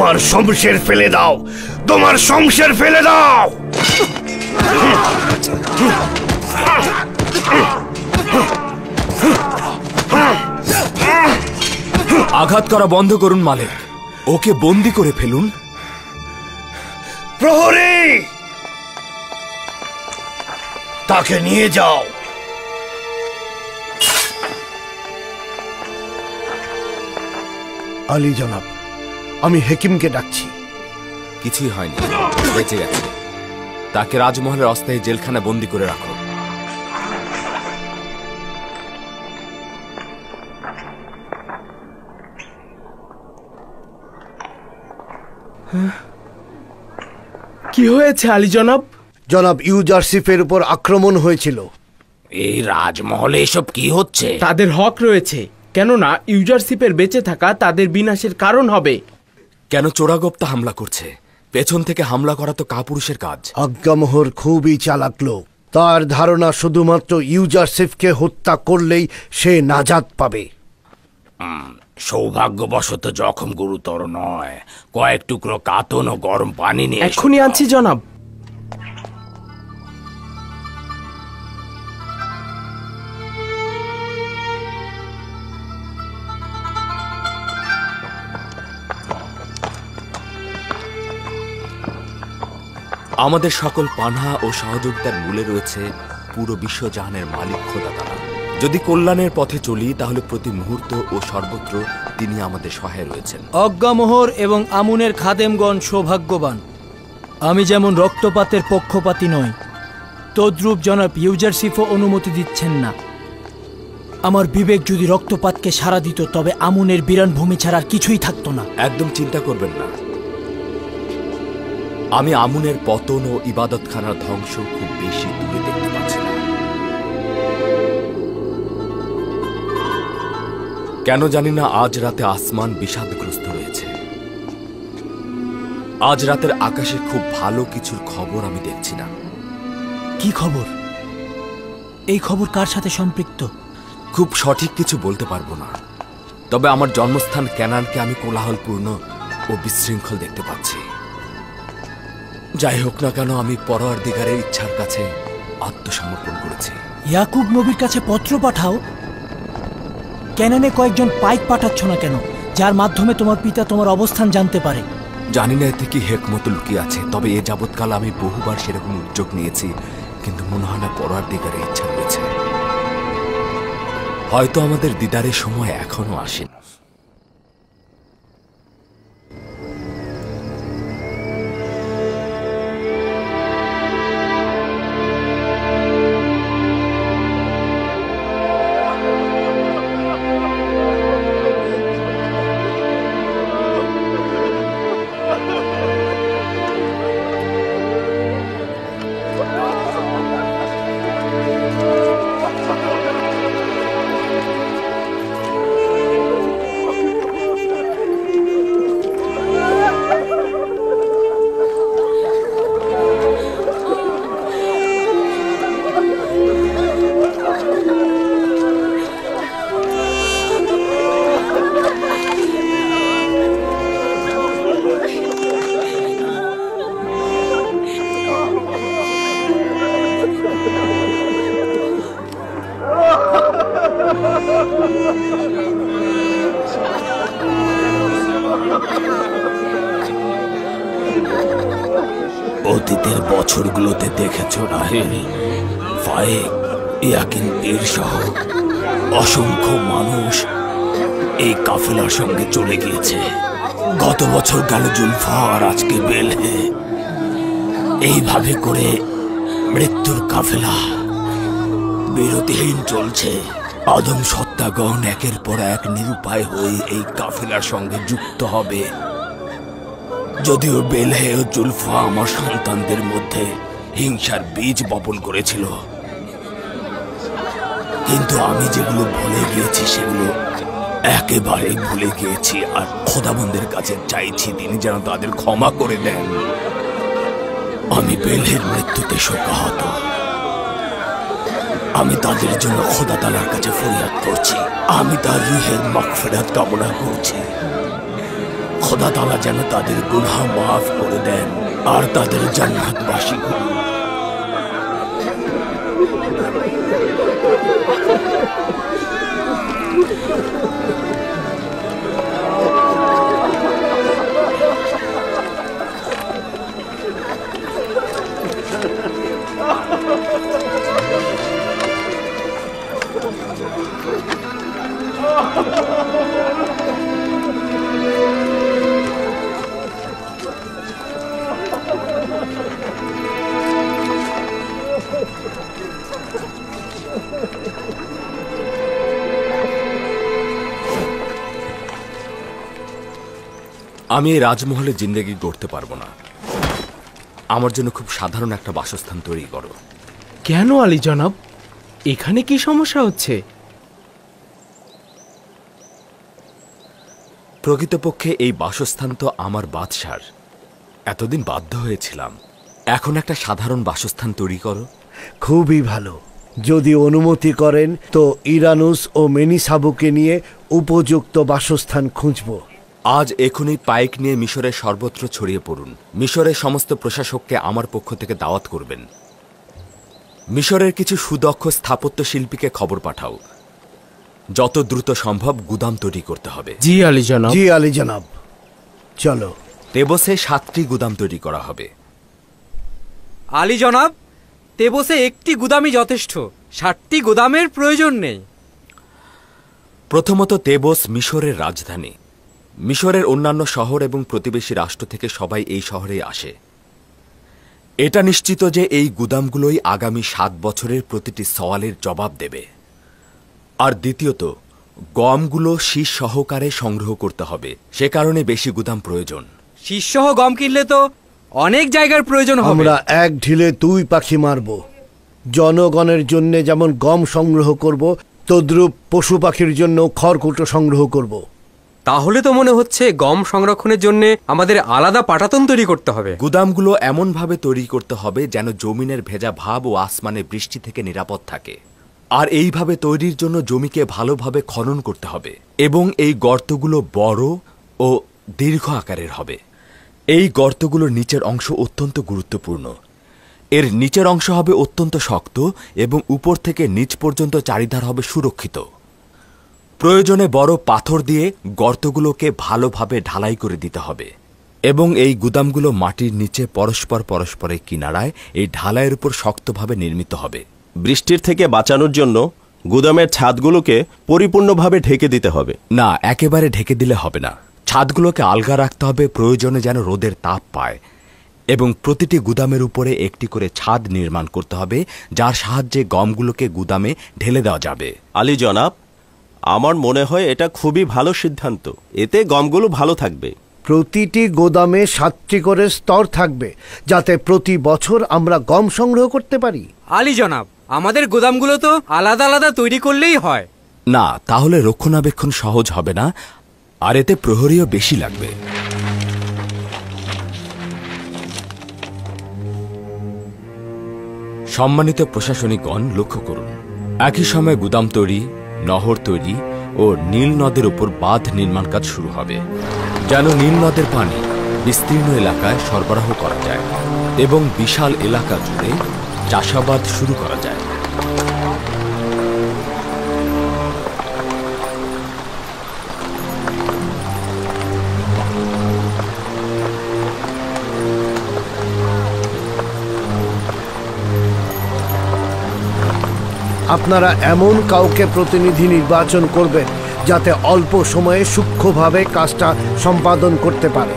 তোমার শমশের ফেলে দাও, তোমার শমশের ফেলে দাও। আঘাত করা বন্ধ করুন মালিক, ওকে বন্দি করে ফেলুন। প্রহরী, তাকে নিয়ে যাও। আলী জনাব, আমি হেকিমকে ডাকছি। কিছুই হয়নি, বেঁচে গেছে। তাকে রাজমহলের অস্থায়ী জেলখানা বন্দি করে রাখো। কি হয়েছে আলী জনাব? জনাব, ইউজারশিপের উপর আক্রমণ হয়েছিল। এই রাজমহলে এসব কি হচ্ছে? তাদের হক রয়েছে, কেননা ইউজারশিপের বেঁচে থাকা তাদের বিনাশের কারণ হবে। কেন চোরাগোপ্তা হামলা করছে? পেছন থেকে হামলা করা তো কাপুরুষের কাজ। আজ্ঞামোহর খুবই চালাক লোক। তার ধারণা শুধুমাত্র ইউজারশিপকে হত্যা করলেই সে নাজাত পাবে। সৌভাগ্যবশত জখম গুরুতর নয়। কয়েক টুকরো কাতন ও গরম পানি নিয়ে এক্ষুনি আনছি জনাব। আমাদের সকল পানাহা ও সহযোগিতার মূলে রয়েছে পুরো বিশ্বজাহানের মালিক খোদা তাআলা। যদি কল্যাণের পথে চলি তাহলে প্রতি মুহূর্ত ও সর্বত্র তিনি আমাদের সহায় রয়েছেন। অজ্ঞামোহর এবং আমুনের খাদেমগণ সৌভাগ্যবান। আমি যেমন রক্তপাতের পক্ষপাতী নই, তদ্রূপ জনাব ইউজারশিপও অনুমতি দিচ্ছেন না। আমার বিবেক যদি রক্তপাতকে সাড়া দিত তবে আমুনের বিরান ভূমি ছাড়া কিছুই থাকতো না। একদম চিন্তা করবেন না, আমি আমুনের পতন ও ইবাদতখানার ধ্বংস খুব বেশি দূরে দেখতে পাচ্ছি না। কেন জানি না আজ রাতে আসমান বিষাদগ্রস্ত রয়েছে। আজ রাতের আকাশে খুব ভালো কিছুর খবর আমি দেখছি না। কি খবর? এই খবর কার সাথে সম্পৃক্ত? খুব সঠিক কিছু বলতে পারবো না, তবে আমার জন্মস্থান ক্যানানকে আমি কোলাহলপূর্ণ ও বিশৃঙ্খল দেখতে পাচ্ছি। যাই হোক না কেন, আমি পরওয়ারদিগারের ইচ্ছার কাছে আত্মসমর্পণ করেছি। ইয়াকুব নবীর কাছে পত্র পাঠাও। ক্যানানে কয়েকজন পাইক পাঠাচ্ছ না কেন, যার মাধ্যমে তোমার পিতা তোমার অবস্থান জানতে পারে? জানি না এতে কি হেকমত লুকিয়ে আছে, তবে এ যাবৎকাল আমি বহুবার সেরকম উদ্যোগ নিয়েছি, কিন্তু মনে হয় না পরওয়ারদিগারের ইচ্ছা রয়েছে। হয়তো আমাদের দিদারের সময় এখনো আসেনি। অতীতের বছরগুলোতে দেখেছো রাহেল, ফায়েক, ইয়াকিন পীর সহ অসংখ্য মানুষ এই কাফেলার সঙ্গে চলে গিয়েছে। গত বছর গেল জুলফা, আর আজকে বেলহে। এইভাবে করে মৃত্যুর কাফেলা বিরতিহীন চলছে। আদম সত্তাগণ একের পর এক নিরুপায় হয়ে এই কাফেলার সঙ্গে যুক্ত হবে। যদিও বেলহে ও জুলফা আমার সন্তানদের মধ্যে হিংসার বীজ বপন করেছিল, কিন্তু আমি যেগুলো ভুলে গিয়েছি সেগুলো একেবারে ভুলে গিয়েছি। আর খোদাবন্দের কাছে চাইছি তিনি যেন তাদের ক্ষমা করে দেন। আমি বেলহের মৃত্যুতে শোকাহত। আমি তাদের জন্য খোদা তাআলার কাছে ফরিয়াদ করছি। আমি তার রূহের মাগফিরাত কামনা করছি। খোদা তাআলা যেন তাদের গুনাহ মাফ করে দেন আর তাদের জান্নাতবাসী করুন। আমি এই রাজমহলে জিন্দেগি গড়তে পারবো না। আমার জন্য খুব সাধারণ একটা বাসস্থান তৈরি করো। কেন আলী জনাব, এখানে কি সমস্যা হচ্ছে? প্রকৃতপক্ষে এই বাসস্থান তো আমার বাদশার, এতদিন বাধ্য হয়েছিলাম। এখন একটা সাধারণ বাসস্থান তৈরি করো। খুবই ভালো। যদি অনুমতি করেন তো ইরানুস ও মেনিসাবুকে নিয়ে উপযুক্ত বাসস্থান খুঁজব। আজ এখনই পাইক নিয়ে মিশরের সর্বত্র ছড়িয়ে পড়ুন। মিশরের সমস্ত প্রশাসককে আমার পক্ষ থেকে দাওয়াত করবেন। মিশরের কিছু সুদক্ষ স্থাপত্য শিল্পীকে খবর পাঠাও, যত দ্রুত সম্ভব গুদাম তৈরি করতে হবে। জি আলী জনাব। জি আলী জনাব। চলো। তেবসে 7টি গুদাম তৈরি করা হবে। আলী জনাব, তেবসে একটি গুদামই যথেষ্ট, 7টি গুদামের প্রয়োজন নেই। প্রথমত, তেবস মিশরের রাজধানী। মিশরের অন্যান্য শহর এবং প্রতিবেশী রাষ্ট্র থেকে সবাই এই শহরেই আসে। এটা নিশ্চিত যে এই গুদামগুলোই আগামী 7 বছরের প্রতিটি সওয়ালের জবাব দেবে। আর দ্বিতীয়ত, গমগুলো শীষ সহকারে সংগ্রহ করতে হবে, সে কারণে বেশি গুদাম প্রয়োজন। শীষসহ গম কিনলে তো অনেক জায়গার প্রয়োজন হবে। আমরা এক ঢিলে 2 পাখি মারব। জনগণের জন্য যেমন গম সংগ্রহ করব, তদ্রূপ পশু পাখির জন্য খড়কুটো সংগ্রহ করব। তাহলে তো মনে হচ্ছে গম সংরক্ষণের জন্য আমাদের আলাদা পাটাতন তৈরি করতে হবে। গুদামগুলো এমনভাবে তৈরি করতে হবে যেন জমিনের ভেজা ভাব ও আসমানে বৃষ্টি থেকে নিরাপদ থাকে। আর এইভাবে তৈরির জন্য জমিকে ভালোভাবে খনন করতে হবে এবং এই গর্তগুলো বড় ও দীর্ঘ আকারের হবে। এই গর্তগুলোর নিচের অংশ অত্যন্ত গুরুত্বপূর্ণ। এর নিচের অংশ হবে অত্যন্ত শক্ত এবং উপর থেকে নিচ পর্যন্ত চারিধার হবে সুরক্ষিত। প্রয়োজনে বড় পাথর দিয়ে গর্তগুলোকে ভালোভাবে ঢালাই করে দিতে হবে এবং এই গুদামগুলো মাটির নিচে পরস্পরের কিনারায় এই ঢালাইয়ের উপর শক্তভাবে নির্মিত হবে। বৃষ্টির থেকে বাঁচানোর জন্য গুদামের ছাদগুলোকে পরিপূর্ণভাবে ঢেকে দিতে হবে। না, একেবারে ঢেকে দিলে হবে না। ছাদগুলোকে আলগা রাখতে হবে, প্রয়োজনে যেন রোদের তাপ পায়। এবং প্রতিটি গুদামের উপরে একটি করে ছাদ নির্মাণ করতে হবে, যার সাহায্যে গমগুলোকে গুদামে ঢেলে দেওয়া যাবে। আলী জনাব, আমার মনে হয় এটা খুবই ভালো সিদ্ধান্ত। এতে গমগুলো ভালো থাকবে। প্রতিটি গোদামে 7টি করে স্তর থাকবে, যাতে প্রতি বছর আমরা গম সংগ্রহ করতে পারি। আলী জনাব, আমাদের গোদামগুলো তো আলাদা আলাদা তৈরি করলেই হয়। না, তাহলে রক্ষণাবেক্ষণ সহজ হবে না, আর এতে প্রহরীও বেশি লাগবে। সম্মানিত প্রশাসনিকগণ, লক্ষ্য করুন, একই সময় গুদাম তৈরি, নহর তৈরি ও নীল নদের উপর বাঁধ নির্মাণ কাজ শুরু হবে, যেন নীল নদের পানি বিস্তীর্ণ এলাকায় সরবরাহ করা যায় এবং বিশাল এলাকা জুড়ে চাষাবাদ শুরু করা যায়। আপনারা এমন কাউকে প্রতিনিধি নির্বাচন করবেন যাতে অল্প সময়ে সূক্ষ্মভাবে কাজটা সম্পাদন করতে পারে।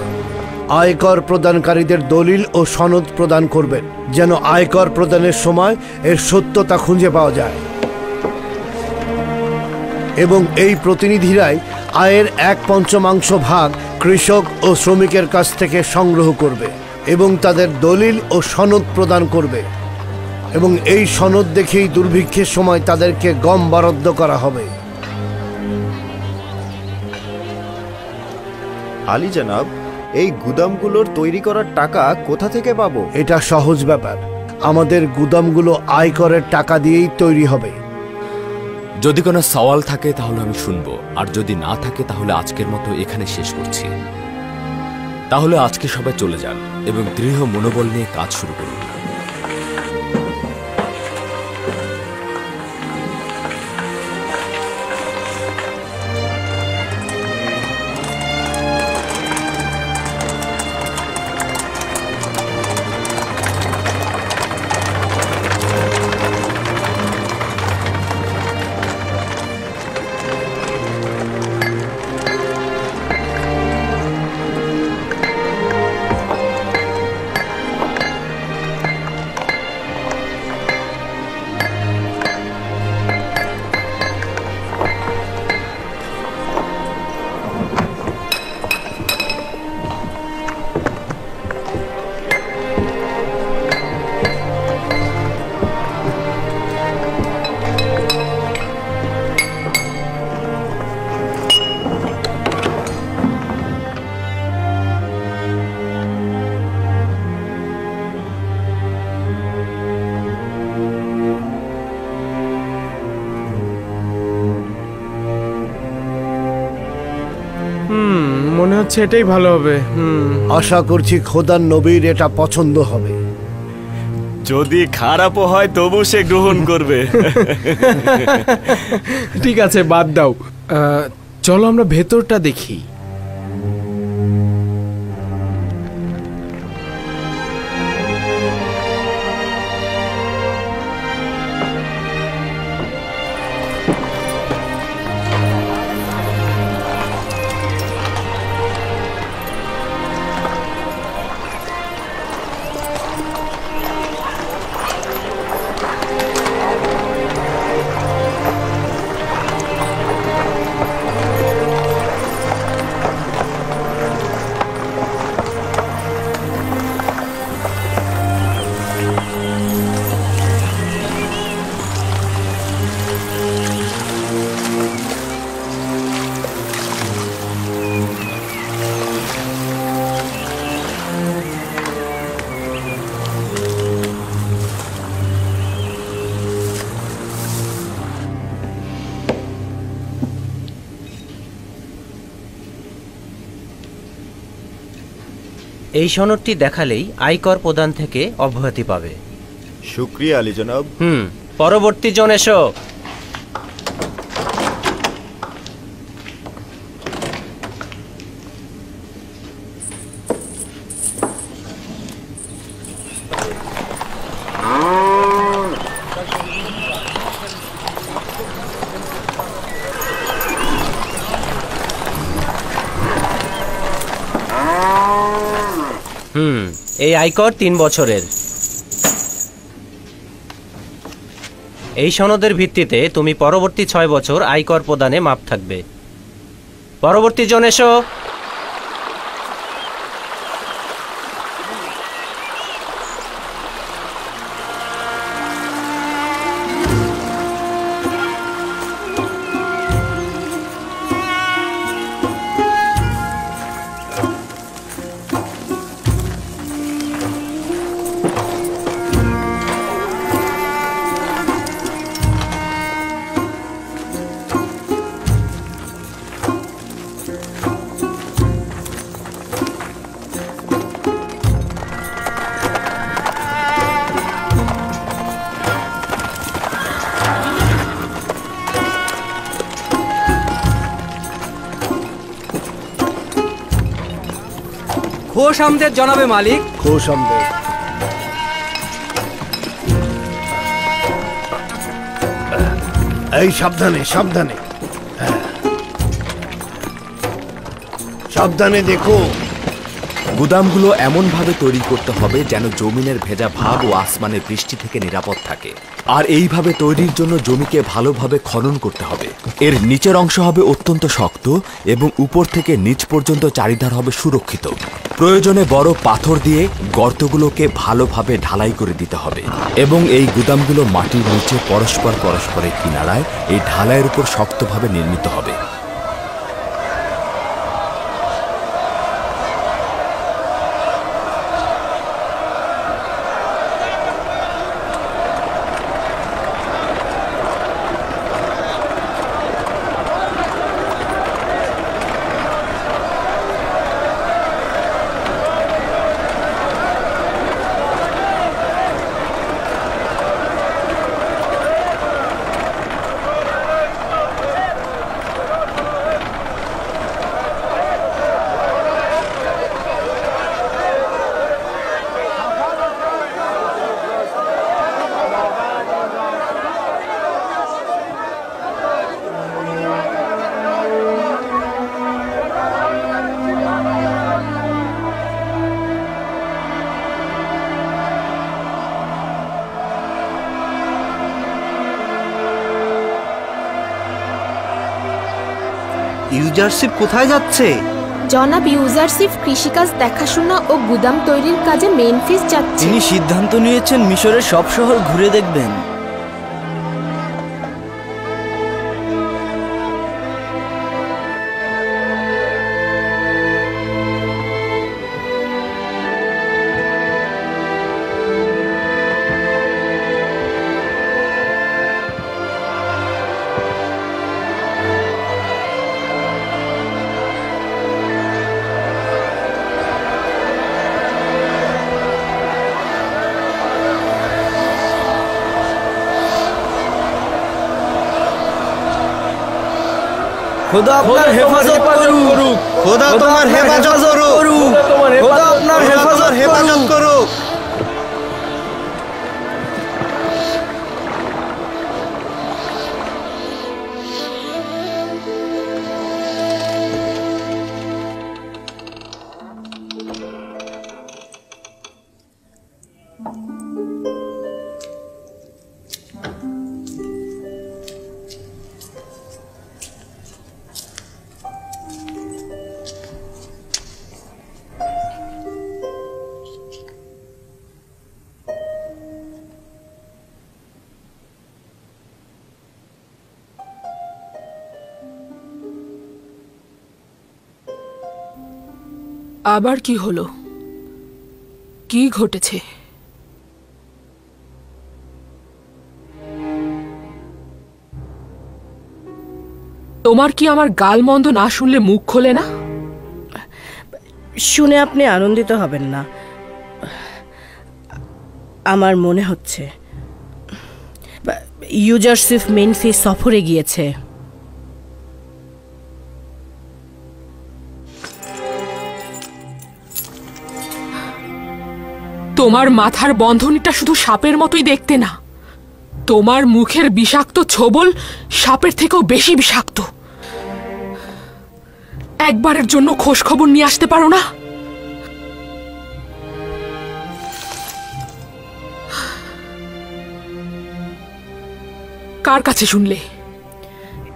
আয়কর প্রদানকারীদের দলিল ও সনদ প্রদান করবেন, যেন আয়কর প্রদানের সময় এর সত্যতা খুঁজে পাওয়া যায়। এবং এই প্রতিনিধিরাই আয়ের 1/5 ভাগ কৃষক ও শ্রমিকের কাছ থেকে সংগ্রহ করবে এবং তাদের দলিল ও সনদ প্রদান করবে। এবং এই সনদ দেখেই দুর্ভিক্ষের সময় তাদেরকে গম বরাদ্দ করা হবে। আলী জনাব, এই গুদামগুলোর তৈরি করার টাকা কোথা থেকে পাবো? এটা সহজ ব্যাপার। আমাদের গুদামগুলো আয়করের টাকা দিয়েই তৈরি হবে। যদি কোনো সওয়াল থাকে তাহলে আমি শুনবো, আর যদি না থাকে তাহলে আজকের মতো এখানে শেষ করছি। তাহলে আজকে সবাই চলে যান এবং দৃঢ় মনোবল নিয়ে কাজ শুরু করুন। মনে হচ্ছে এটাই ভালো হবে। আশা করছি খোদার নবীর এটা পছন্দ হবে। যদি খারাপও হয় তবু সে গ্রহণ করবে। ঠিক আছে, বাদ দাও। চলো আমরা ভেতরটা দেখি। এই সনদটি দেখালেই আয়কর প্রদান থেকে অব্যাহতি পাবে। শুক্রিয়া আলী জনাব। পরবর্তী জন এসো। এই আয়কর 3 বছরের। এই সনদের ভিত্তিতে তুমি পরবর্তী 6 বছর আয়কর প্রদানে মাপ থাকবে। পরবর্তী জন এসো। খোশ আমদের জনাবে মালিক। খোশ আমদের। এই সাবধানে সাবধানে, সাবধানে দেখো। গুদামগুলো এমনভাবে তৈরি করতে হবে যেন জমিনের ভেজা ভাব ও আসমানের বৃষ্টি থেকে নিরাপদ থাকে। আর এইভাবে তৈরির জন্য জমিকে ভালোভাবে খনন করতে হবে। এর নিচের অংশ হবে অত্যন্ত শক্ত এবং উপর থেকে নিচ পর্যন্ত চারিধার হবে সুরক্ষিত। প্রয়োজনে বড় পাথর দিয়ে গর্তগুলোকে ভালোভাবে ঢালাই করে দিতে হবে এবং এই গুদামগুলো মাটির নিচে পরস্পরের কিনারায় এই ঢালাইয়ের উপর শক্তভাবে নির্মিত হবে। ইউজারশিপ কোথায় যাচ্ছে? জনাব ইউজারশিপ কৃষিকাজ দেখাশোনা ও গুদাম তৈরির কাজে মেনফিস যাচ্ছে। তিনি সিদ্ধান্ত নিয়েছেন মিশরের সব শহর ঘুরে দেখবেন। খোদা আপনার হেফাজত করুক। খোদা তোমার হেফাজত করুক। খোদা আপনার হেফাজত করুক। আবার কি হলো? কি ঘটেছে? তোমার কি আমার গালমন্দ না শুনলে মুখ খোলে না? শুনে আপনি আনন্দিত হবেন না। আমার মনে হচ্ছে ইউজারশিপ মেনফিস সফরে গিয়েছে। তোমার মাথার বন্ধনীটা শুধু সাপের মতোই দেখতে না, তোমার মুখের বিষাক্ত ছোবল সাপের থেকেও বেশি বিষাক্ত। একবারের জন্য খোঁজ খবর নিয়ে আসতে পারো না? কার কাছে শুনলে?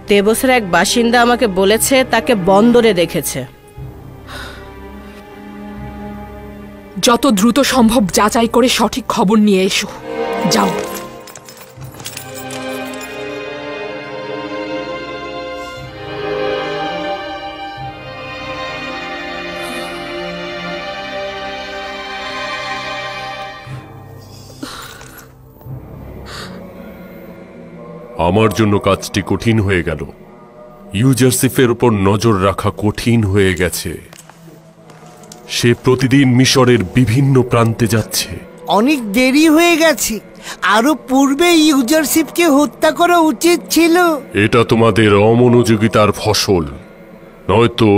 তেবসের এক বাসিন্দা আমাকে বলেছে তাকে বন্দরে দেখেছে। যত দ্রুত সম্ভব যাচাই করে সঠিক খবর নিয়ে এসো। যাও। আমার জন্য কাজটি কঠিন হয়ে গেল। ইউজারশিপের উপর নজর রাখা কঠিন হয়ে গেছে। সে প্রতিদিন মিশরের বিভিন্ন প্রান্তে যাচ্ছে। অনেক দেরি হয়ে গেছে। আরো পূর্বে ইউজারশিপকে হত্যা করা উচিত ছিল। এটা তোমাদের অমনোযোগিতার ফসল, নয়তো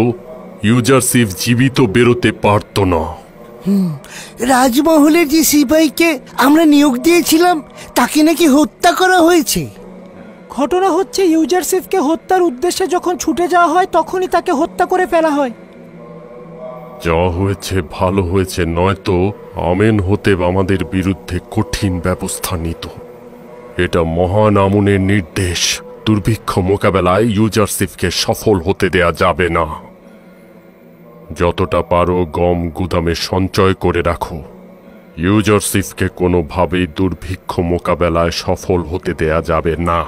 ইউজারশিপ জীবিত বেরোতে পারত না। রাজমহলের যে সিপাহীকে আমরা নিয়োগ দিয়েছিলাম তাকে নাকি হত্যা করা হয়েছে। ঘটনা হচ্ছে ইউজারশিপকে হত্যার উদ্দেশ্যে যখন ছুটে যাওয়া হয় তখনই তাকে হত্যা করে ফেলা হয়। যা হয়েছে ভালো হয়েছে, নয়তো আমেন হতে আমাদের বিরুদ্ধে কঠিন ব্যবস্থা নিত। এটা মহান আমুনের নির্দেশ। দুর্ভিক্ষ মোকাবেলায় ইউজারশিপকে সফল হতে দেয়া যাবে না। যতটা পারো গম গুদামে সঞ্চয় করে রাখো। ইউজারশিপকে কোনোভাবেই দুর্ভিক্ষ মোকাবেলায় সফল হতে দেয়া যাবে না।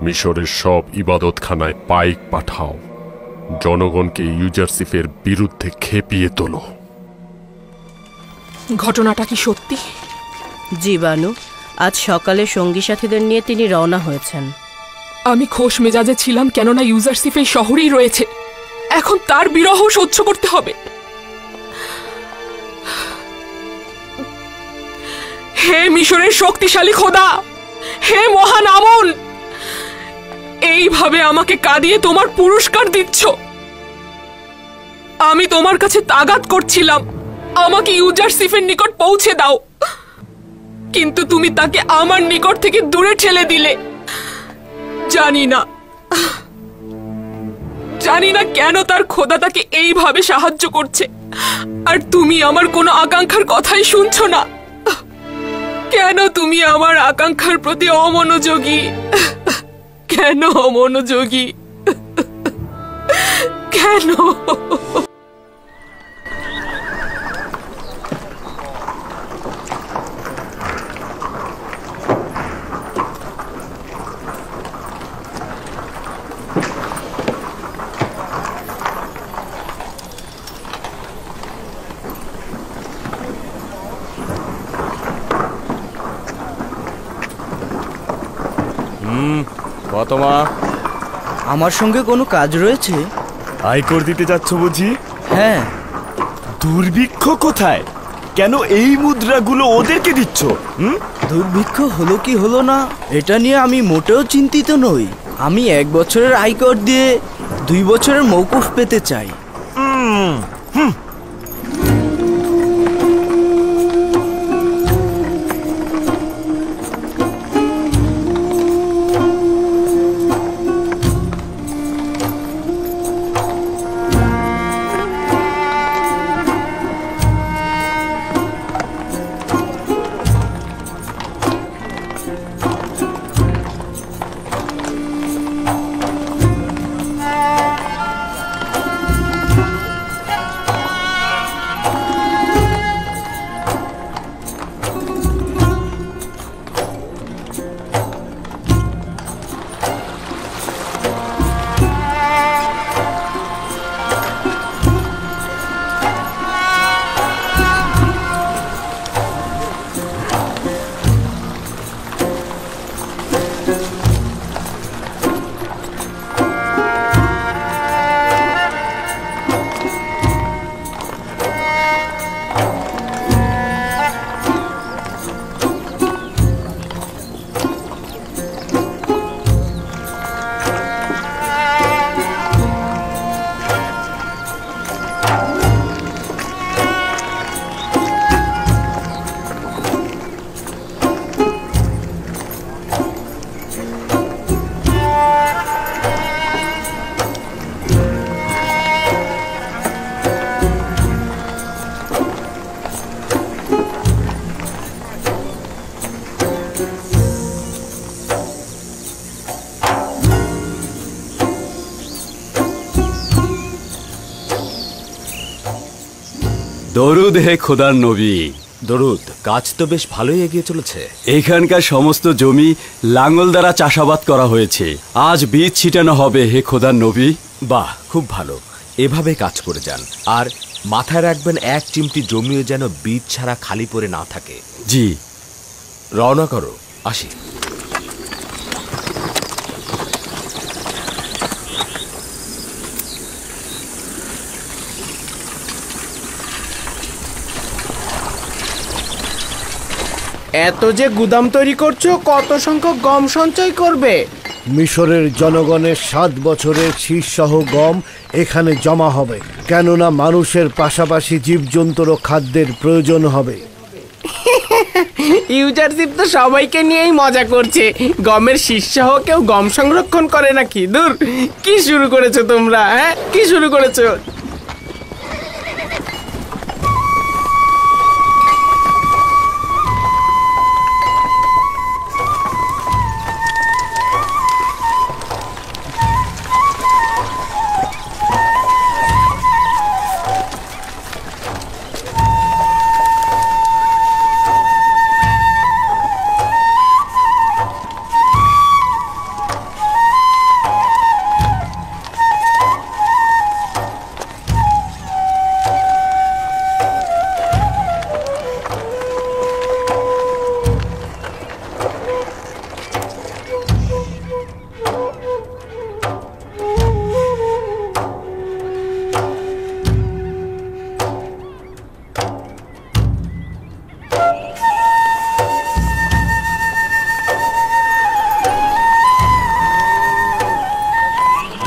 মিশরের সব ইবাদতখানায় পাইক পাঠাও। জনগণকে ইউজারশিপের বিরুদ্ধে খেপিয়ে তোলো। ঘটনাটা কি সত্যি? জি বানু, আজ সকালে সঙ্গী সাথীদের নিয়ে তিনি রওনা হয়েছেন। আমি খোশ মেজাজে ছিলাম, কেননা ইউজারশিপ এই শহরেই রয়েছে। এখন তার বিরহ সহ্য করতে হবে। হে মিশরের শক্তিশালী খোদা, হে মহান আমুন, এইভাবে আমাকে কাঁদিয়ে তোমার পুরস্কার দিচ্ছ। আমি তোমার কাছে তাগাদ করছিলাম আমাকে ইউজারশিপের নিকট পৌঁছে দাও, কিন্তু তুমি তাকে আমার নিকট থেকে দূরে ঠেলে দিলে। জানি না কেন তার খোদা তাকে এইভাবে সাহায্য করছে, আর তুমি আমার কোনো আকাঙ্ক্ষার কথাই শুনছো না। কেন তুমি আমার আকাঙ্ক্ষার প্রতি অমনোযোগী? কেন অমনোযোগী? কেন? কত মা? আমার সঙ্গে কোনো কাজ রয়েছে? আয়কর দিতে যাচ্ছ বুঝি? হ্যাঁ। দুর্ভিক্ষ কোথায়? কেন এই মুদ্রাগুলো ওদেরকে দিচ্ছ? দুর্ভিক্ষ হলো কি হলো না এটা নিয়ে আমি মোটেও চিন্তিত নই। আমি 1 বছরের আয়কর দিয়ে 2 বছরের মৌকুফ পেতে চাই। দরুদ হে খোদার নবী। দরুদ। কাজ তো বেশ ভালোই এগিয়ে চলেছে। এখানকার সমস্ত জমি লাঙ্গল দ্বারা চাষাবাদ করা হয়েছে। আজ বীজ ছিটানো হবে হে খোদার নবী। বাহ, খুব ভালো। এভাবে কাজ করে যান। আর মাথায় রাখবেন, 1 চিমটি জমিও যেন বীজ ছাড়া খালি পড়ে না থাকে। জি। রওনা করো, আসি। এত যে গুদাম তৈরি করছো, কত সংখ্যক গম সঞ্চয় করবে? মিশরের জনগণের 7 বছরের শীষসহ গম এখানে জমা হবে, কেননা মানুষের পাশাপাশি জীবজন্তুরও খাদ্যের প্রয়োজন হবে। ইউজারশিপ তো সবাইকে নিয়েই মজা করছে। গমের শীষসহ কেউ গম সংরক্ষণ করে নাকি? দূর, কি শুরু করেছো তোমরা? হ্যাঁ, কি শুরু করেছো?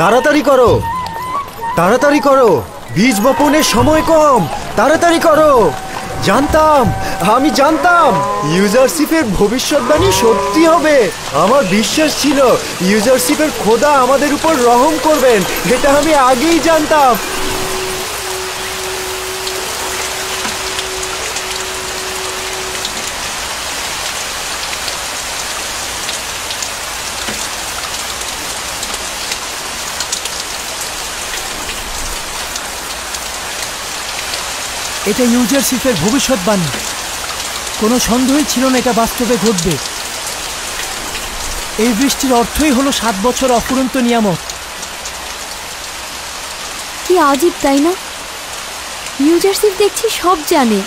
তাড়াতাড়ি করো, তাড়াতাড়ি করো, বীজ বপনের সময় কম, তাড়াতাড়ি করো। আমি জানতাম ইউজারশিপের ভবিষ্যৎবাণী সত্যি হবে। আমার বিশ্বাস ছিল ইউজারশিপের খোদা আমাদের উপর রহম করবেন, এটা আমি আগেই জানতাম। এটা ইউজারশিপের ভবিষ্যৎবাণী। কোনো সন্দেহই ছিল না এটা বাস্তবে ঘটবে। এই বৃষ্টির অর্থই হলো 7 বছর অফুরন্ত নিয়ামত। কি আজীব তাই না? ইউজারশিপ দেখছি সব জানে।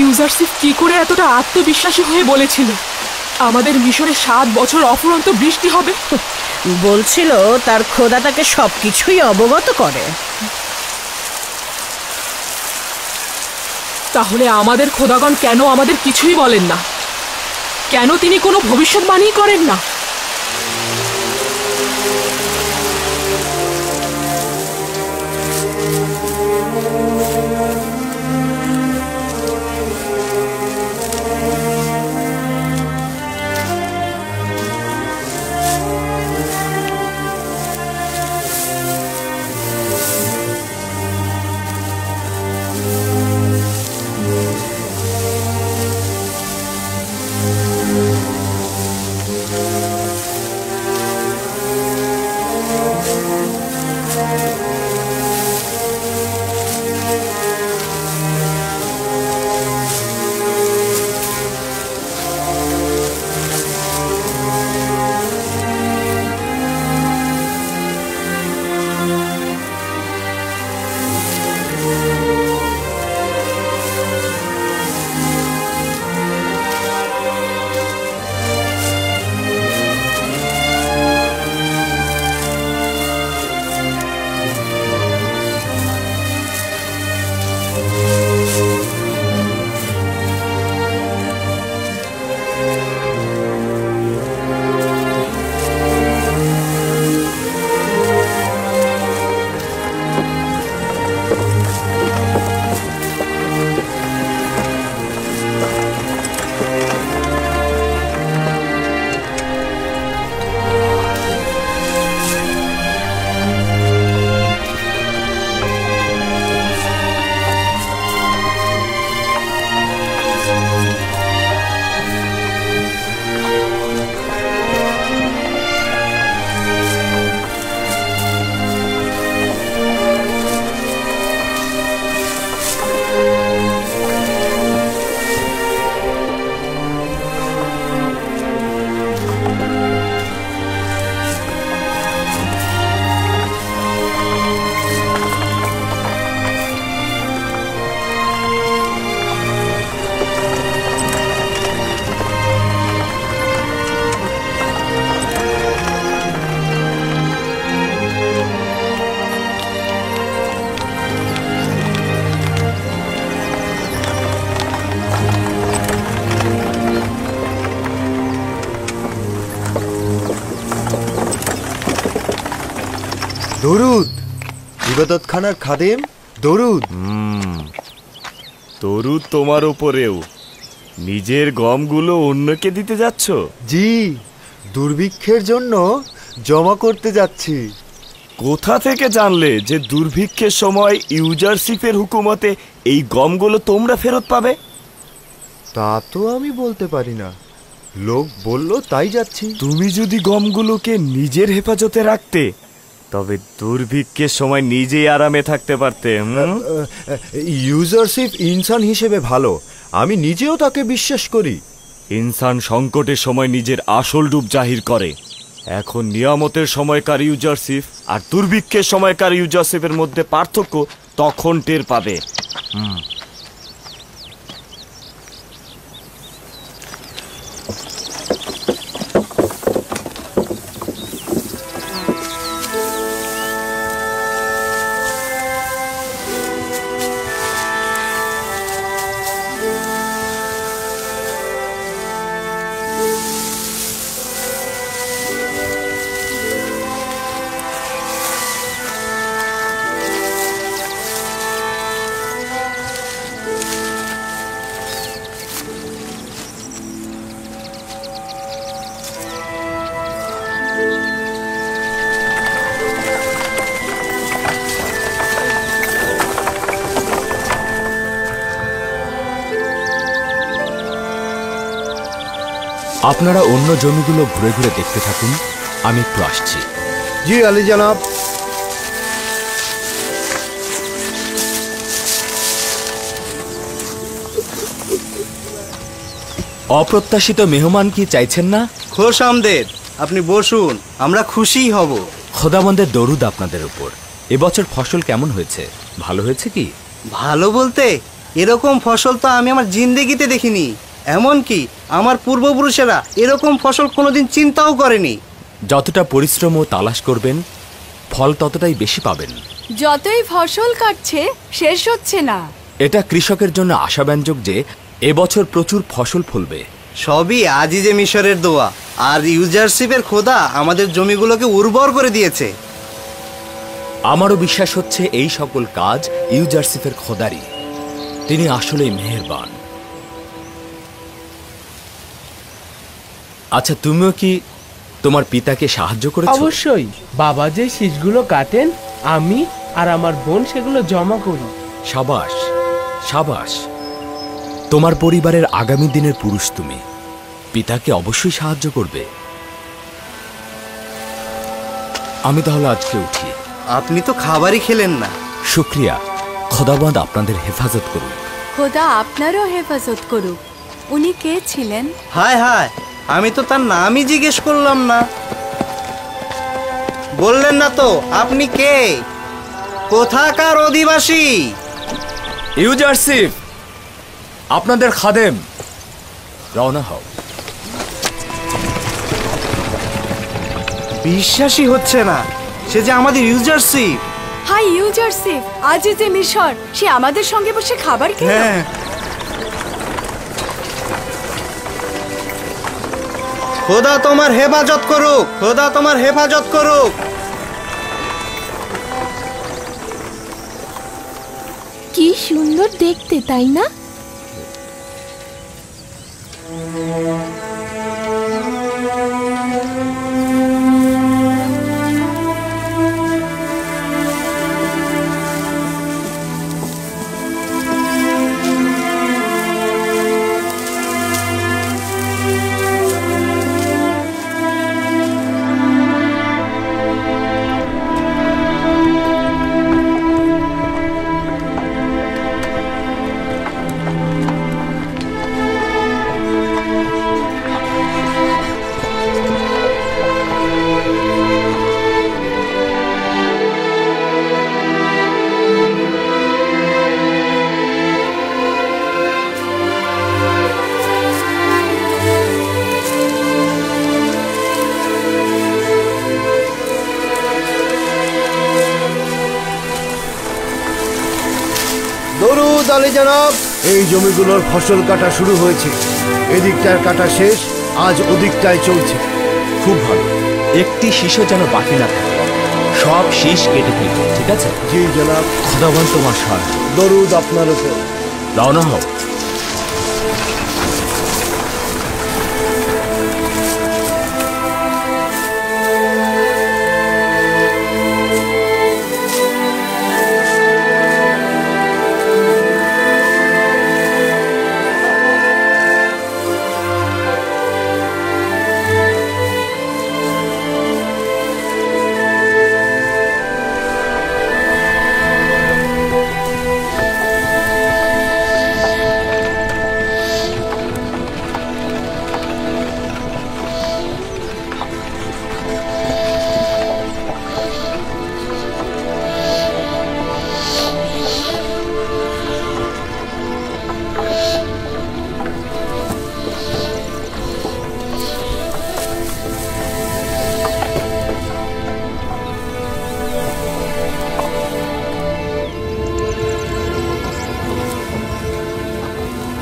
ইউজারশিপ কি করে এতটা আত্মবিশ্বাসী হয়ে বলেছিল আমাদের মিশরে 7 বছর অফুরন্ত বৃষ্টি হবে? বলছিল তার খোদা তাকে সবকিছুই অবগত করে। তাহলে আমাদের খোদাগণ কেন আমাদের কিছুই বলেন না? কেন তিনি কোনো ভবিষ্যৎবাণী করেন না? দরুদ ইবাদতখানার খাদেম, দরুদ। দরুদ তোমার উপরেও। নিজের গমগুলো অন্যকে দিতে যাচ্ছ? জি, দুর্ভিক্ষের জন্য জমা করতে যাচ্ছি। কোথা থেকে জানলে যে দুর্ভিক্ষের সময় ইউজারশিপের হুকুমতে এই গমগুলো তোমরা ফেরত পাবে? তা তো আমি বলতে পারি না, লোক বলল তাই যাচ্ছি। তুমি যদি গমগুলোকে নিজের হেফাজতে রাখতে তবে দুর্ভিক্ষের সময় নিজেই আরামে থাকতে পারতে। ইউজারশিপ ইনসান হিসেবে ভালো, আমি নিজেও তাকে বিশ্বাস করি। ইনসান সংকটের সময় নিজের আসল রূপ জাহির করে। এখন নিয়ামতের সময়কার ইউজারশিপ আর দুর্ভিক্ষের সময়কার ইউজারশিপের মধ্যে পার্থক্য তখন টের পাবে। আপনারা অন্য জমিগুলো ঘুরে ঘুরে দেখতে থাকুন, আমি একটু আসছি। জি আলী জনাব। অপ্রত্যাশিত মেহমান কি চাইছেন না? খোশ আমদের, আপনি বসুন, আমরা খুশিই হব। খোদাবন্দের দরুদ আপনাদের উপর। এবছর ফসল কেমন হয়েছে? ভালো হয়েছে কি? ভালো বলতে এরকম ফসল তো আমি আমার জিন্দেগিতে দেখিনি। এমনকি আমার পূর্বপুরুষেরা এরকম ফসল কোনোদিন চিন্তাও করেনি। যতটা পরিশ্রম ও তালাশ করবেন, ফল ততটাই বেশি পাবেন। যতই ফসল কাটছে শেষ হচ্ছে না। এটা কৃষকের জন্য আশাব্যঞ্জক যে এবছর প্রচুর ফসল ফলবে। সবই আজিজে মিশরের দোয়া আর ইউজারশিপের খোদা আমাদের জমিগুলোকে উর্বর করে দিয়েছে। আমারও বিশ্বাস হচ্ছে এই সকল কাজ ইউজারশিপের খোদারই। তিনি আসলেই মেহেরবান। আচ্ছা, তুমিও কি তোমার পিতাকে সাহায্য করেছো? অবশ্যই। বাবা যে শীষগুলো কাটেন, আমি আর আমার বোন সেগুলো জমা করি। সাবাস সাবাস, তোমার পরিবারের আগামী দিনের পুরুষ তুমি। পিতাকে অবশ্যই সাহায্য করবে। আমি তাহলে আজকে উঠি। আপনি তো খাবারই খেলেন না। শুক্রিয়া। খোদাবন্দ আপনাদের হেফাজত করুন। খোদা আপনারও হেফাজত করুক। উনি কে ছিলেন? হায় হায়, আমি তো তার নামই জিজ্ঞেস করলাম না। বললেন না তো আপনি কে, কোথাকার অধিবাসী? ইউজারশিপ, আপনাদের খাদেম। রওনা হও। বিশ্বাসই হচ্ছে না, সে যে আমাদের ইউজারশিপ। হাই ইউজারশিপ, আজিজে মিশর, সে আমাদের সঙ্গে বসে খাবার খেলো। হ্যাঁ, খোদা তোমার হেফাজত করুক, খোদা তোমার হেফাজত করুক। কি সুন্দর দেখতে, তাই না? দরুদ আলী জনাব। এই জমিগুলোর ফসল কাটা শুরু হয়েছে। এদিকটার কাটা শেষ, আজ ওদিকটায় চলছে। খুব ভালো। একটি শীষও যেন বাকি না থাকে। সব শীষ কেটে ফেলবে, ঠিক আছে? জি জনাব। খোদাবন্দ তোমার সাহায্য। দরুদ আপনার উপর। রওনা হও।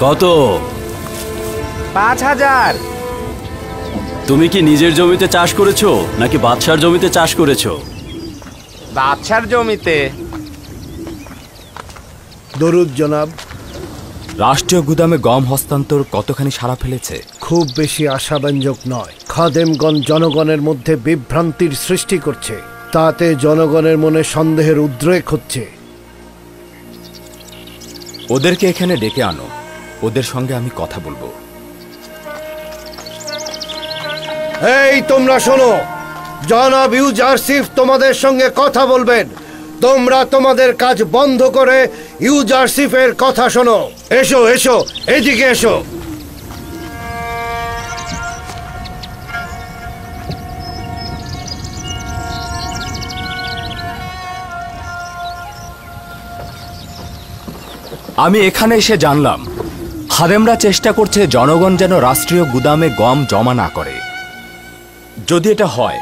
কত? 5000। তুমি কি নিজের জমিতে চাষ করেছো নাকি বাদশার জমিতে চাষ করেছো? বাদশার জমিতে। দরুদ জনাব। রাষ্ট্রীয় গুদামে গম হস্তান্তর কতখানি সাড়া ফেলেছে? খুব বেশি আশাব্যঞ্জক নয়। খাদেমগণ জনগণের মধ্যে বিভ্রান্তির সৃষ্টি করছে, তাতে জনগণের মনে সন্দেহের উদ্রেক হচ্ছে। ওদেরকে এখানে ডেকে আনো, ওদের সঙ্গে আমি কথা বলবো। এই তোমরা শোনো, জনাব ইউজারশিপ তোমাদের সঙ্গে কথা বলবেন। তোমরা তোমাদের কাজ বন্ধ করে ইউজারশিপের কথা শোনো। এসো এসো, এদিকে এসো। আমি এখানে এসে জানলাম খাদেমরা চেষ্টা করছে জনগণ যেন রাষ্ট্রীয় গুদামে গম জমা না করে। যদি এটা হয়,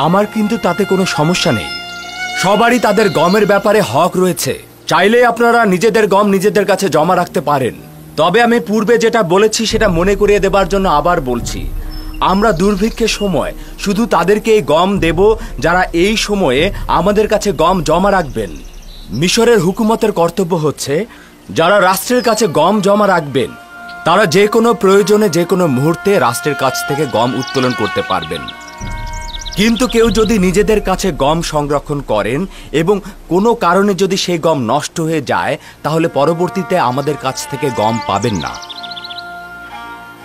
আমার কিন্তু তাতে কোনো সমস্যা নেই। সবারই তাদের গমের ব্যাপারে হক রয়েছে। চাইলে আপনারা নিজেদের গম নিজেদের কাছে জমা রাখতে পারেন। তবে আমি পূর্বে যেটা বলেছি সেটা মনে করিয়ে দেবার জন্য আবার বলছি, আমরা দুর্ভিক্ষের সময় শুধু তাদেরকে এই গম দেব যারা এই সময়ে আমাদের কাছে গম জমা রাখবেন। মিশরের হুকুমতের কর্তব্য হচ্ছে যারা রাষ্ট্রের কাছে গম জমা রাখবেন তারা যে কোনো প্রয়োজনে যে কোনো মুহূর্তে রাষ্ট্রের কাছ থেকে গম উত্তোলন করতে পারবেন। কিন্তু কেউ যদি নিজেদের কাছে গম সংরক্ষণ করেন এবং কোনো কারণে যদি সেই গম নষ্ট হয়ে যায়, তাহলে পরবর্তীতে আমাদের কাছ থেকে গম পাবেন না।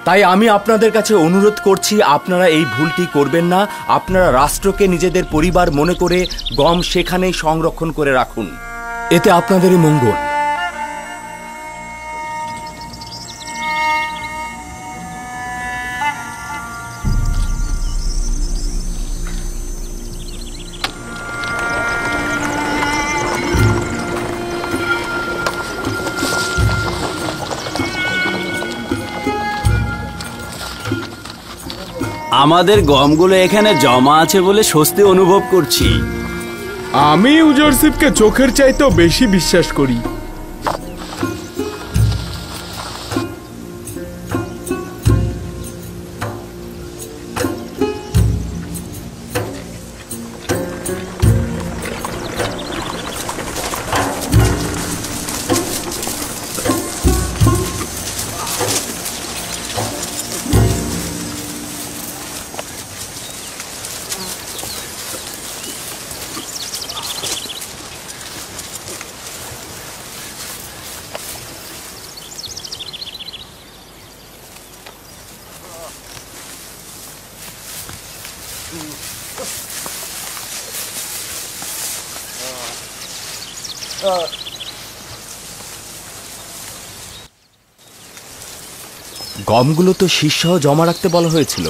তাই আমি আপনাদের কাছে অনুরোধ করছি, আপনারা এই ভুলটি করবেন না। আপনারা রাষ্ট্রকে নিজেদের পরিবার মনে করে গম সেখানেই সংরক্ষণ করে রাখুন, এতে আপনাদেরই মঙ্গল। আমাদের গমগুলো এখানে জমা আছে বলে স্বস্তি অনুভব করছি। আমি ইউজারশিপকে চোখের চাইতেও বেশি বিশ্বাস করি। গমগুলো তো শীর্ষসহ জমা রাখতে বলা হয়েছিল।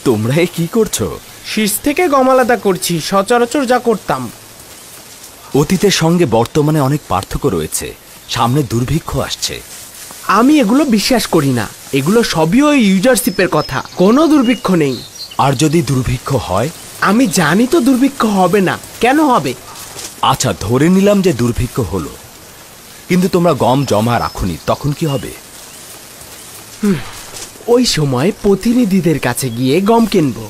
তোমরা কি করছো? শীষ থেকে গম আলাদা করছি, সচরাচর যা করতাম। অতীতের সঙ্গে বর্তমানে অনেক পার্থক্য রয়েছে। সামনে দুর্ভিক্ষ আসছে। আমি এগুলো বিশ্বাস করি না। এগুলো সবই ওই ইউজারশিপের কথা। কোনো দুর্ভিক্ষ নেই। আর যদি দুর্ভিক্ষ হয়? আমি জানি তো দুর্ভিক্ষ হবে না। কেন হবে? আচ্ছা, ধরে নিলাম যে দুর্ভিক্ষ হলো, কিন্তু তোমরা গম জমা রাখুনি, তখন কি হবে? ওই সময় প্রতিনিধিদের কাছে গিয়ে গম কিনবো।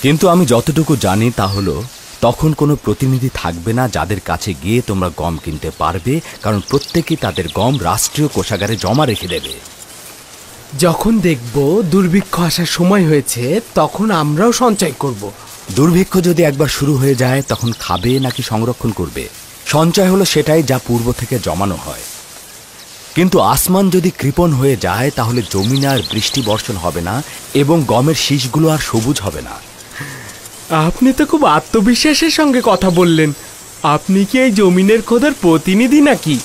কিন্তু আমি যতটুকু জানি তা হলো তখন কোনো প্রতিনিধি থাকবে না যাদের কাছে গিয়ে তোমরা গম কিনতে পারবে, কারণ প্রত্যেকেই তাদের গম রাষ্ট্রীয় কোষাগারে জমা রেখে দেবে। যখন দেখব দুর্ভিক্ষ আসার সময় হয়েছে, তখন আমরাও সঞ্চয় করব। দুর্ভিক্ষ যদি একবার শুরু হয়ে যায়, তখন খাবে নাকি সংরক্ষণ করবে? সঞ্চয় হলো সেটাই যা পূর্ব থেকে জমানো হয়। কিন্তু আসমান যদি কৃপণ হয়ে যায়, তাহলে জমিনে আর বৃষ্টি বর্ষণ হবে না এবং গমের শীষগুলো আর সবুজ হবে না। আপনি তো খুব আত্মবিশ্বাসের সঙ্গে কথা বললেন। আপনি কি এই জমিনের খোদার প্রতিনিধি নাকি?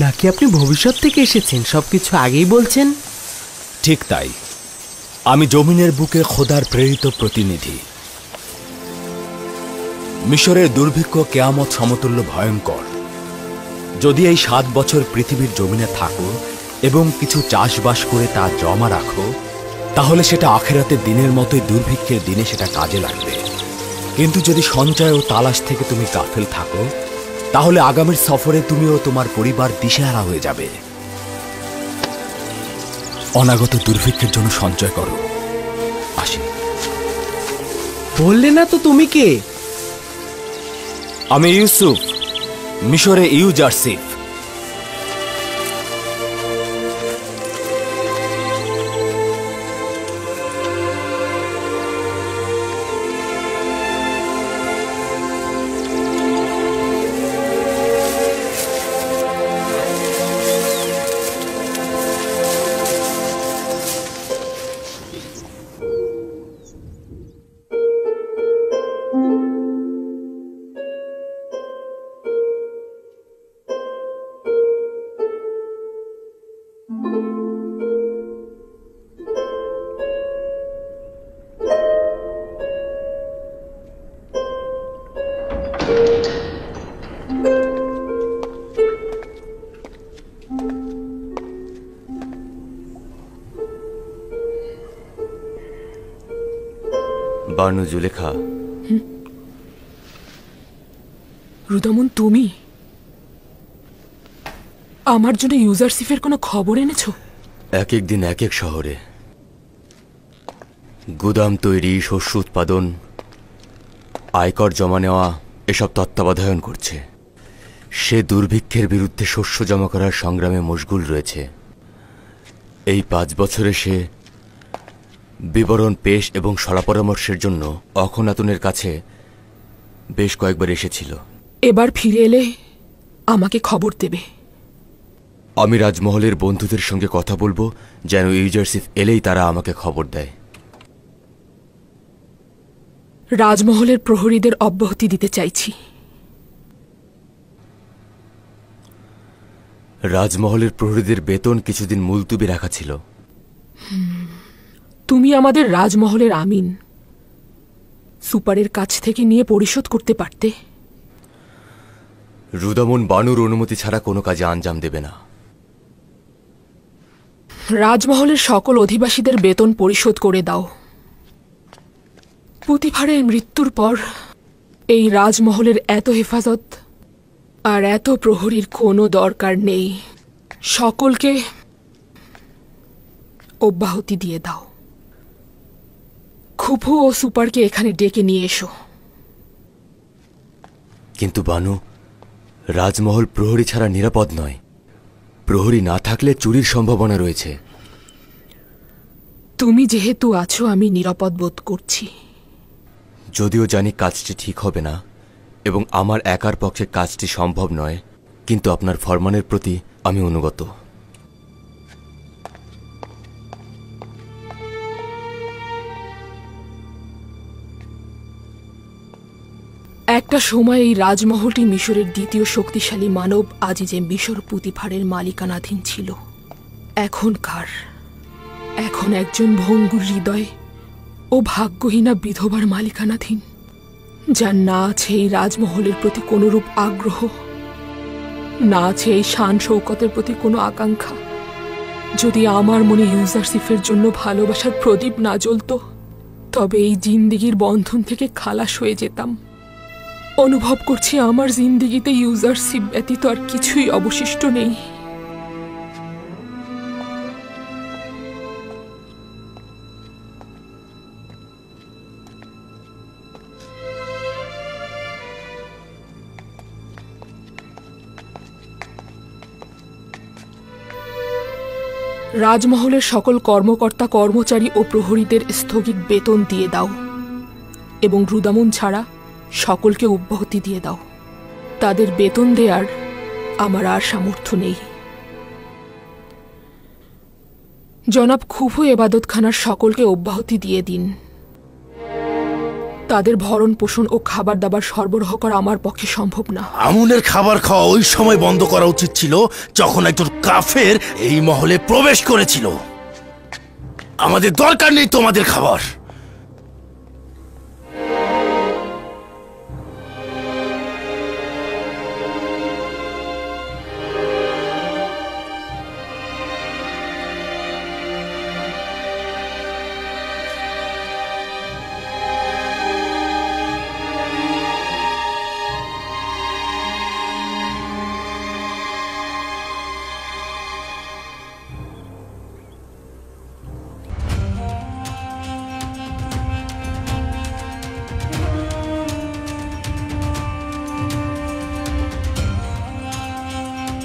নাকি আপনি ভবিষ্যৎ থেকে এসেছেন, সবকিছু আগেই বলছেন? ঠিক তাই, আমি জমিনের বুকে খোদার প্রেরিত প্রতিনিধি। মিশরের দুর্ভিক্ষ কেয়ামত সমতুল্য ভয়ঙ্কর। যদি এই 7 বছর পৃথিবীর জমিনে থাকো এবং কিছু চাষবাস করে তা জমা রাখো, তাহলে সেটা আখেরাতের দিনের মতোই দুর্ভিক্ষের দিনে সেটা কাজে লাগবে। কিন্তু যদি সঞ্চয় ও তালাশ থেকে তুমি গাফেল থাকো, তাহলে আগামীর সফরে তুমি ও তোমার পরিবার দিশেহারা হয়ে যাবে। অনাগত দুর্ভিক্ষের জন্য সঞ্চয় করো। আসি। বললে না তো তুমি কে? আমি ইউসুফ, মিশরে ইউজারশিপ। বানু জুলেখা, রুদামন, তুমি আমার জন্য ইউজারশিপের কোনো খবর এনেছো? এক এক দিন এক এক শহরে গুদাম তৈরি, শস্য উৎপাদন, আয়কর জমা নেওয়া এসব তত্ত্বাবধান করছে। সে দুর্ভিক্ষের বিরুদ্ধে শস্য জমা করার সংগ্রামে মশগুল রয়েছে। এই 5 বছরে সে বিবরণ পেশ এবং শলাপরামর্শের জন্য অখনাতুনের কাছে বেশ কয়েকবার এসেছিল। এবার ফিরে এলে আমাকে খবর দেবে। আমি রাজমহলের বন্ধুদের সঙ্গে কথা বলবো যেন ইউজারশিপ এলেই তারা আমাকে খবর দেয়। রাজমহলের প্রহরীদের অব্যাহতি দিতে চাইছি। রাজমহলের প্রহরীদের বেতন কিছুদিন মুলতুবি রাখা ছিল। তুমি আমাদের রাজমহলের আমিন, সুপারের কাছ থেকে নিয়ে পরিশোধ করতে পারতে। রুদামন বানুর অনুমতি ছাড়া কোনো কাজে আঞ্জাম দেবে না। রাজমহলের সকল অধিবাসীদের বেতন পরিশোধ করে দাও। পুতিফারের মৃত্যুর পর এই রাজমহলের এত হেফাজত আর এত প্রহরীর কোনো দরকার নেই। সকলকে অব্যাহতি দিয়ে দাও। খুফু ও সুপারকে এখানে ডেকে নিয়ে এসো। কিন্তু বানু, রাজমহল প্রহরী ছাড়া নিরাপদ নয়। প্রহরী না থাকলে চুরির সম্ভাবনা রয়েছে। তুমি যেহেতু আছো, আমি নিরাপদ বোধ করছি। যদিও জানি কাজটি ঠিক হবে না এবং আমার একার পক্ষে কাজটি সম্ভব নয়, কিন্তু আপনার ফরমানের প্রতি আমি অনুগত। একটা সময় এই রাজমহলটি মিশরের দ্বিতীয় শক্তিশালী মানব আজিজে মিশর পুতিফারের মালিকানাধীন ছিল। এখন একজন ভঙ্গুর হৃদয় ও ভাগ্যহীনা বিধবার মালিকানাধীন, যার না আছে এই রাজমহলের প্রতি কোনরূপ আগ্রহ, না আছে এই শান শৌকতের প্রতি কোনো আকাঙ্ক্ষা। যদি আমার মনে ইউজারশিপের জন্য ভালোবাসার প্রদীপ না জ্বলত, তবে এই জিন্দিগির বন্ধন থেকে খালাস হয়ে যেতাম। অনুভব করছি আমার জিন্দিগিতে ইউজারশিপ ব্যতীত আর কিছুই অবশিষ্ট নেই। রাজমহলের সকল কর্মকর্তা, কর্মচারী ও প্রহরীদের স্থগিত বেতন দিয়ে দাও এবং রুদামন ছাড়া সকলকে অব্যাহতি দিয়ে দাও। তাদের বেতন দেওয়ার আমার আর সামর্থ্য নেই। জনাব খুফু এবাদতখানার সকলকে অব্যাহতি দিয়ে দিন। তাদের ভরণ পোষণ ও খাবার দাবার সরবরাহ করা আমার পক্ষে সম্ভব না। আমুনের খাবার খাওয়া ওই সময় বন্ধ করা উচিত ছিল যখন একজন কাফের এই মহলে প্রবেশ করেছিল। আমাদের দরকার নেই তোমাদের খাবার।